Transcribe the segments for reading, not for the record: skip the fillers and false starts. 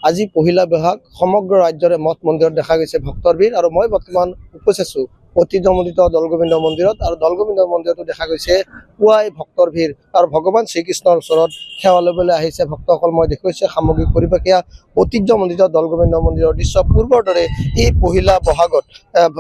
আজি পহিলা বহাগ সমগ্ৰ ৰাজ্যৰে মঠ মন্দিৰত দেখা গৈছে ভক্তৰ ভিৰ। আৰু মই বৰ্তমান উপস্থিত আছো ঐতিহ্যমণ্ডিত দৌলগোবিন্দ মন্দিৰত। আৰু দৌলগোবিন্দ মন্দিৰতো দেখা গৈছে পুৱাই ভক্তৰ ভিৰ আৰু ভগৱান শ্ৰীকৃষ্ণৰ ওচৰত সেৱা ল'বলৈ আহিছে ভক্তসকল। মই দেখুৱাইছো সামগ্ৰিক পৰিৱেশীয়া ঐতিহ্যমণ্ডিত দৌলগোবিন্দ মন্দিৰৰ দৃশ্য। পূৰ্বৰ দৰে এই পহিলা বহাগত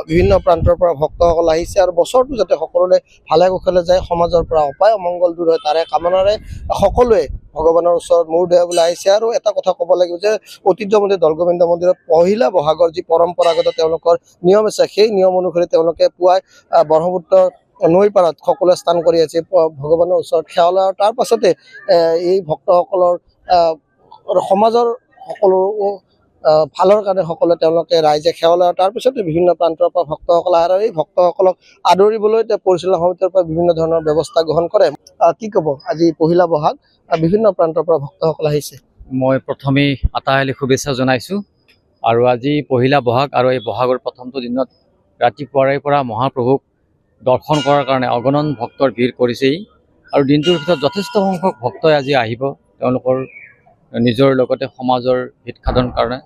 বিভিন্ন প্ৰান্তৰ পৰা ভক্তসকল আহিছে আৰু বছৰটো যাতে সকলোৰে ভালে কুশলে যায়, সমাজৰ পৰা অপায় অমংগল দূৰ হয় তাৰে কামনাৰে সকলোৱে ভগৱানৰ ওচৰত মূৰ দোৱাবলৈ আহিছে। আৰু এটা কথা ক'ব লাগিব যে ঐতিহ্যমণ্ডিত দৌলগোবিন্দ মন্দিৰত পহিলা বহাগৰ যি পৰম্পৰাগত তেওঁলোকৰ নিয়ম আছে, সেই নিয়ম অনুসৰি তেওঁলোকে পুৱাই ব্ৰহ্মপুত্ৰ নৈৰ পাৰত সকলোৱে স্নান কৰি আছে ভগৱানৰ ওচৰত সেৱা লয়। আৰু তাৰ পাছতে এই ভক্তসকলৰ সমাজৰ সকলো ভালৰ কাৰণে সকলোৱে তেওঁলোকে ৰাইজে সেৱা লয়। তাৰপিছতে বিভিন্ন প্ৰান্তৰ পৰা ভক্তসকল আহে আৰু এই ভক্তসকলক আদৰিবলৈ পৰিচালনা সমিতিৰ পৰা বিভিন্ন ধৰণৰ ব্যৱস্থা গ্ৰহণ কৰে। কি ক'ব, আজি পহিলা বহাগ বিভিন্ন প্ৰান্তৰ পৰা ভক্তসকল আহিছে? মই প্ৰথমেই আটাইলৈ শুভেচ্ছা জনাইছোঁ। আৰু আজি পহিলা বহাগ আৰু এই বহাগৰ প্ৰথমটো দিনত ৰাতিপুৱাৰে পৰা মহাপ্ৰভুক দৰ্শন কৰাৰ কাৰণে অগণন ভক্তৰ ভিৰ কৰিছেই। আৰু দিনটোৰ ভিতৰত যথেষ্ট সংখ্যক ভক্তই আজি আহিব তেওঁলোকৰ নিজৰ লগতে সমাজৰ হিত সাধন কাৰণে।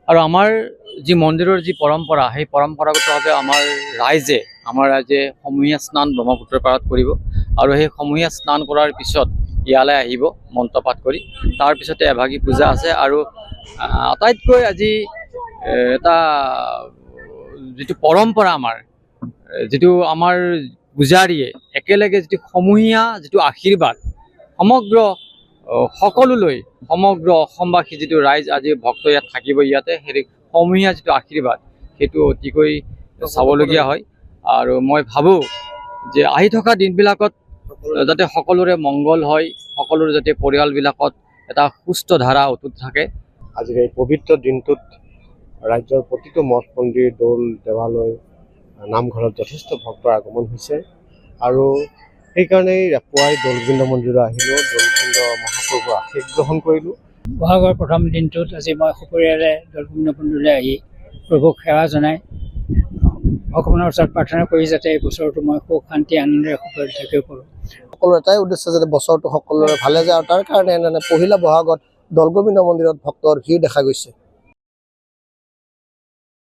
আৰু আমাৰ যি মন্দিৰৰ যি পৰম্পৰা, সেই পৰম্পৰাগতভাৱে আমাৰ ৰাইজে সমূহীয়া স্নান ব্ৰহ্মপুত্ৰৰ পাৰত কৰিব। আৰু সেই সমূহীয়া স্নান কৰাৰ পিছত ইয়ালৈ আহিব মন্ত্ৰপাঠ কৰি। তাৰপিছতে এভাগী পূজা আছে। আৰু আটাইতকৈ আজি এটা যিটো পৰম্পৰা যিটো আমাৰ পূজাৰীয়ে একেলগে যিটো সমূহীয়া যিটো আশীৰ্বাদ সমগ্ৰ সকলোলৈ, সমগ্ৰ অসমবাসী যিটো ৰাইজ আজি ভক্ত ইয়াত থাকিব, ইয়াতে সেই সমূহীয়া যিটো আশীৰ্বাদ সেইটো অতিকৈ চাবলগীয়া হয়। আৰু মই ভাবোঁ যে আহি থকা দিনবিলাকত যাতে সকলোৰে মংগল হয়, সকলোৰে যাতে পৰিয়ালবিলাকত এটা সুস্থ ধাৰা অটুট থাকে। আজিৰ এই পবিত্ৰ দিনটোত ৰাজ্যৰ প্ৰতিটো মঠ মন্দিৰ, দৌল দেৱালয়, নামঘৰত যথেষ্ট ভক্তৰ আগমন হৈছে। আৰু সেইকাৰণেই পুৱাই দৌলগোবিন্দ মন্দিৰলৈ আহিলোঁ, দৌলগোবিন্দ মহাপ্ৰভুৰ আশীষ গ্ৰহণ কৰিলোঁ। বহাগৰ প্ৰথম দিনটোত আজি মই সপৰিয়ালে দৌলগোবিন্দ মন্দিৰলৈ আহি প্ৰভুক সেৱা জনাই ভগৱানৰ ওচৰত প্ৰাৰ্থনা কৰি যাতে এই বছৰটো মই সুখ শান্তি আনন্দেৰে সুখেৰে থাকিব পাৰোঁ। সকলোৰে এটাই উদ্দেশ্য যাতে বছৰটো সকলোৰে ভালে যায়, আৰু তাৰ কাৰণে পহিলা বহাগত দৌলগোবিন্দ মন্দিৰত ভক্তৰ ভিৰ দেখা গৈছে।